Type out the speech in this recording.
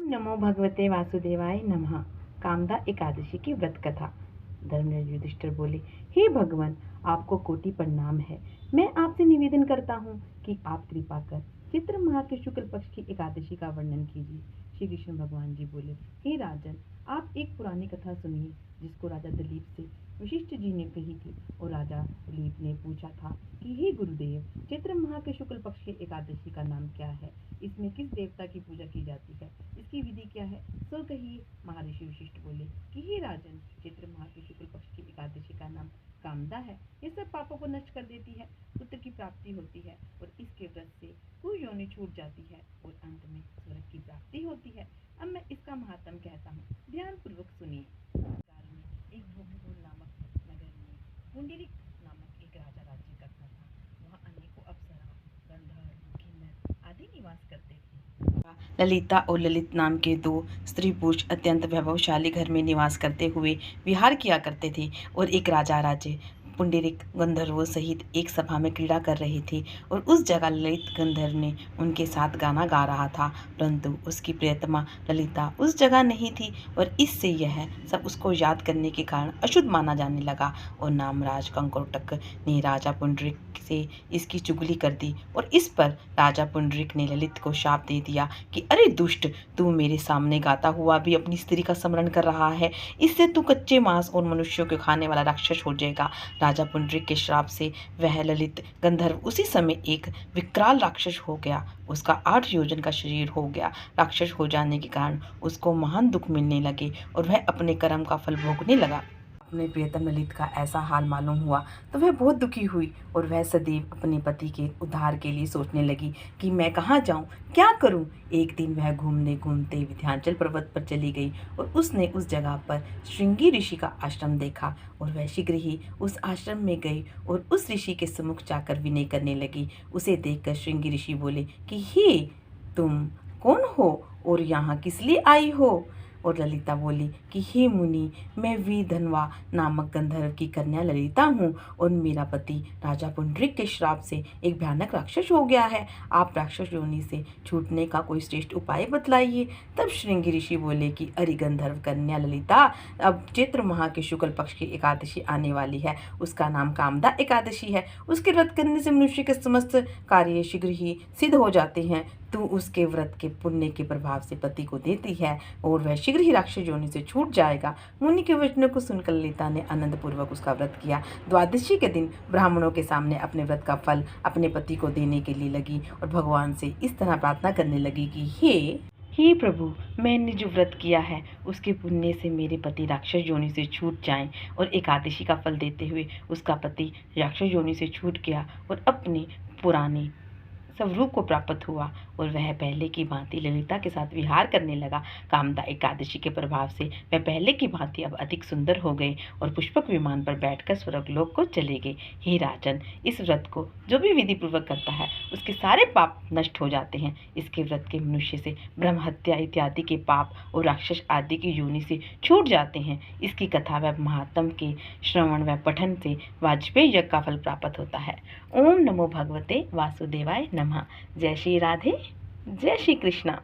नमो भगवते वासुदेवाय नमः। कामदा एकादशी की व्रत कथा। धर्मराज युधिष्ठिर बोले, हे भगवान, आपको कोटि प्रणाम है। मैं आपसे निवेदन करता हूँ कि आप कृपा कर चित्र माह के शुक्ल पक्ष की एकादशी का वर्णन कीजिए। श्री कृष्ण भगवान जी बोले, हे राजन, आप एक पुरानी कथा सुनिए जिसको राजा दिलीप से वशिष्ठ जी ने कही थी। और राजा दिलीप ने पूछा था कि हे गुरुदेव, चैत्र माह के शुक्ल पक्ष की एकादशी का नाम क्या है? इसमें किस देवता की पूजा की जाती है? इसकी विधि क्या है? सो कहिए। महर्षि वशिष्ठ बोले कि हे राजन, चैत्र माह के शुक्ल पक्ष की एकादशी का नाम कामदा है। यह सब पापों को नष्ट कर देती है, पुत्र की प्राप्ति होती है और इसके व्रत से कुयोनि छूट जाती है और अंत में स्वर्ग की प्राप्ति होती है। अब मैं इसका महात्म कहता हूँ, ध्यान पूर्वक सुनिए। काल में एक भोगीपुर नामक नगर में पुंडरीक नामक एक राजा राज्य करता था। वहाँ अनेकों अप्सरा, गंधर्व, किन्नर आदि निवास करते थे। ललिता और ललित नाम के दो स्त्री पुरुष अत्यंत वैभवशाली घर में निवास करते हुए विहार किया करते थे। और एक राजा राज्य पुंडरीक गंधर्वों सहित एक सभा में क्रीड़ा कर रहे थे। और उस जगह ललित गंधर्व ने उनके साथ गाना गा रहा था, परंतु उसकी प्रियतमा ललिता उस जगह नहीं थी। और इससे यह सब उसको याद करने के कारण अशुद्ध माना जाने लगा। और नामराज कंकोटक ने राजा पुंडरीक से इसकी चुगली कर दी। और इस पर राजा पुंडरीक ने ललित को शाप दे दिया कि अरे दुष्ट, तू मेरे सामने गाता हुआ भी अपनी स्त्री का स्मरण कर रहा है। इससे तू कच्चे मांस और मनुष्यों को खाने वाला राक्षस हो जाएगा। राजा पुंडरीक के श्राप से वह ललित गंधर्व उसी समय एक विकराल राक्षस हो गया। उसका 8 योजन का शरीर हो गया। राक्षस हो जाने के कारण उसको महान दुख मिलने लगे और वह अपने कर्म का फल भोगने लगा। अपने प्रियतम ललित का ऐसा हाल मालूम हुआ तो वह बहुत दुखी हुई और वह सदैव अपने पति के उद्धार के लिए सोचने लगी कि मैं कहाँ जाऊँ, क्या करूँ। एक दिन वह घूमते घूमते विंध्याचल पर्वत पर चली गई और उसने उस जगह पर श्रृंगी ऋषि का आश्रम देखा। और वह शीघ्र ही उस आश्रम में गई और उस ऋषि के सम्मुख जाकर विनय करने लगी। उसे देखकर श्रृंगी ऋषि बोले कि हे, तुम कौन हो और यहाँ किस लिए आई हो? और ललिता बोली कि हे मुनि, मैं वीरधनवा नामक गंधर्व की कन्या ललिता हूँ और मेरा पति राजा पुंडरीक के श्राप से एक भयानक राक्षस हो गया है। आप राक्षस योनि से छूटने का कोई श्रेष्ठ उपाय बतलाइए। तब श्रृंगी ऋषि बोले कि अरे गंधर्व कन्या ललिता, अब चैत्र माह के शुक्ल पक्ष की एकादशी आने वाली है। उसका नाम कामदा एकादशी है। उसके व्रत करने से मनुष्य के समस्त कार्य शीघ्र ही सिद्ध हो जाते हैं। तू उसके व्रत के पुण्य के प्रभाव से पति को देती है और वह शीघ्र ही राक्षस योनि से छूट जाएगा। मुनि के वचनों को सुनकर ललिता ने आनंद पूर्वक उसका व्रत किया। द्वादशी के दिन ब्राह्मणों के सामने अपने व्रत का फल अपने पति को देने के लिए लगी और भगवान से इस तरह प्रार्थना करने लगी कि हे प्रभु, मैंने जो व्रत किया है उसके पुण्य से मेरे पति राक्षस योनि से छूट जाएं। और एकादशी का फल देते हुए उसका पति राक्षस योनि से छूट गया और अपने पुराने स्वरूप को प्राप्त हुआ और वह पहले की भांति ललिता के साथ विहार करने लगा। कामदा एकादशी के प्रभाव से वह पहले की भांति अब अधिक सुंदर हो गए और पुष्पक विमान पर बैठकर स्वर्गलोक को चले गए। हे राजन, इस व्रत को जो भी विधि पूर्वक करता है उसके सारे पाप नष्ट हो जाते हैं। इसके व्रत के मनुष्य से ब्रह्म हत्या इत्यादि के पाप और राक्षस आदि की योनि से छूट जाते हैं। इसकी कथा व महात्म के श्रवण व पठन से वाजपेयी यज्ञ का फल प्राप्त होता है। ओम नमो भगवते वासुदेवाय नमः। जय श्री राधे, जय श्री कृष्णा।